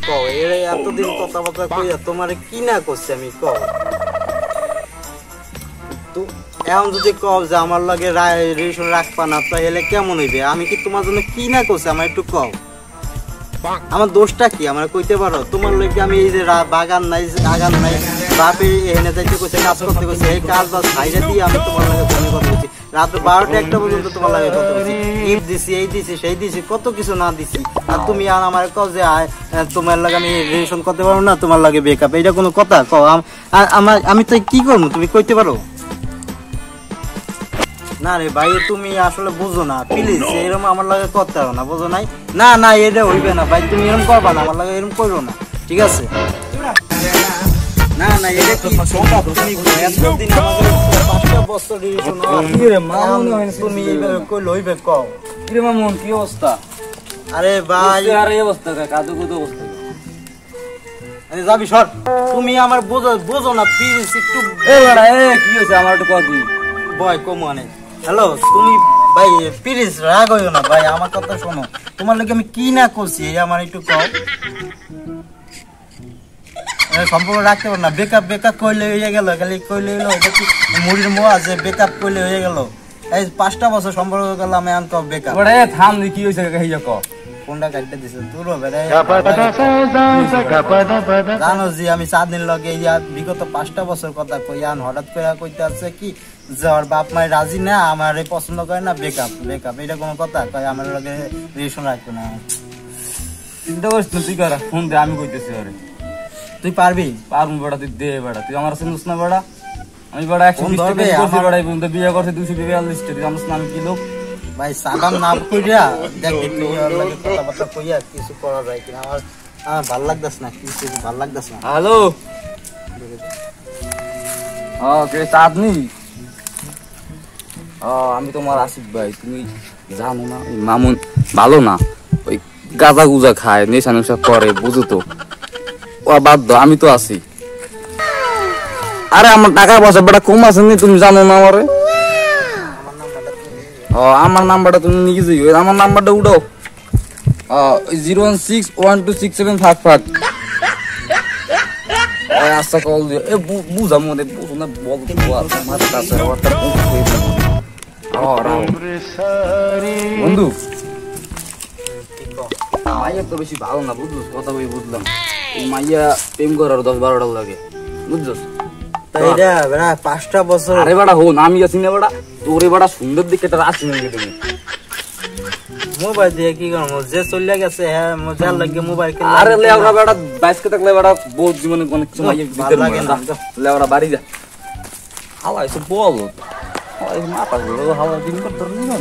কও এর এতদিন কথাবার্তা কইয়া তোমারে কি না করছি আমি কও তো এখন যদি কও যে আমার লগে রিলেশন রাখবা না তাহলে কেমন হইবে আমি কি তোমার জন্য কি না করছি আমার একটু কও আমার দোষটা কি আমার কইতে পারো তোমার লগে আমি এই যে বাগান নাই আগান নাই বাপে এনে যাইতে কইছে কাজ করতে কইছে এই কাজ বাস ছাইরা দিয়ে আমি তোমার লগে ফোনে কথা বলছি রাত 12টা 1টা পর্যন্ত তোমার লগে কথা বলছি গিফট দিছি এই দিছি সেই দিছি কত কিছু না দিছি আর তুমি আর আমার কও যে তোমার লগে আমি রিলেশন করতে পারবো না তোমার লগে ব্রেকআপ এটা কোনো কথা কও আমার আমি তো কি করব তুমি কইতে পারো না রে ভাই তুমি আসলে বুঝো না প্লিজ এরকম আমার লাগে করতে হবে না বুঝো নাই না না এটা হইবে না ভাই তুমি এরকম করবা না আমার লাগে এরকম করো না ঠিক আছে না না এটা কি সম্ভব তুমি এতদিন আমাদের 5টা বছর রিলেশন কি রে মামুন তুমি এইভাবে কই লইবে কও কি রে মামুন কি অবস্থা আরে ভাই আর এই অবস্থা কাদু কুদু অবস্থা আরে যাবি সর তুমি আমার বুঝো না প্লিজ একটু এ বড়া এ কি হইছে আমার একটু কদি বয় কমানে হ্যালো তুমি ভাই প্লিজ রাগ হইও না ভাই আমার কথা শোনো তোমার লাগে আমি কি না করছি এই আমার একটু কও সম্পর্ক রাখতে পারো না বেকআপ কইলে হয়ে গেল খালি কইলে হলো এটা কি মুড়ির মোয়া যে বেকআপ কইলে হয়ে গেল এই 5টা বছর সম্পর্ক করলাম আমি আনকো বেকআপ বড়া এ থাম কি হইছে কইয়া ক ফোনটা কাটতে দিছে তোর হবে রে জানো জি আমি 4 দিন লগে ইয়া বিগত 5টা বছর কথা কইয়ান হঠাৎ করে কইতে আছে কি যে ওর বাপ মাই রাজি না আমারে পছন্দ করে না বেকআপ এটা কোনো কথা কই আমার লগে রিলেশন রাখবে না চিন্তা করিস না তুই কর ফোন দে আমি কইতেছি আরে তুই পারবি পারুম বড়া তুই দে বড়া তুই আমার চিনিস না বড়া আমি বড়া 120 টাকা করছি বড়া এই বন্ধু বিয়ে করতে 242 টাকা জানিস না আমি কি লোক ভাই সাদাম না কইরা দেখ একটু ওর লাগে কথাবার্তা কইয়া কিছু করা যায় কিনা আমার ভালো লাগতাছ না কিছু ভালো লাগতাছ না হ্যালো কে চাঁদনি আমি তোমার আসিফ ভাই তুমি জানো না মামুন ভালো না ওই গাঁজা গুজা খায় নেশা নেশা করে বুঝো তো ও বাদ দাও আমি তো আছি আরে আমার টাকা পয়সা বেটা কম আছে নি তুমি জানো না আমারে আমার নাম্বারটা তুমি নিয়ে যাই আমার নাম্বারটা উঠাও 016126755 আচ্ছা কল দিও এ বুঝা মনে বুঝো না বল তো আমার কাছে ওটা বন্ধু মাইয়া তো বেশি ভালো না বুঝলো কথা বই বুঝলাম মাইয়া প্রেম করার 10-12টা লাগে বুঝছস তাই রে বেটা 5টা বছর আরে বেটা হো আমি আছি না বেটা তোরে বেটা সুন্দর দিকে একটা রাখছি না তুমি মোবাইল দিয়ে কি করব যে চলে গেছে হ্যাঁ মজার লাগে মোবাইল কে আরে লেওরা বেটা 22 কে থাকলে বেটা বহুত জীবনে অনেক কিছু মাইয়া ভিতর লাগে না লেওরা বাড়ি যা হালা এসে বল হালা মাথা গুলো হালা দিন কর তোর নিও না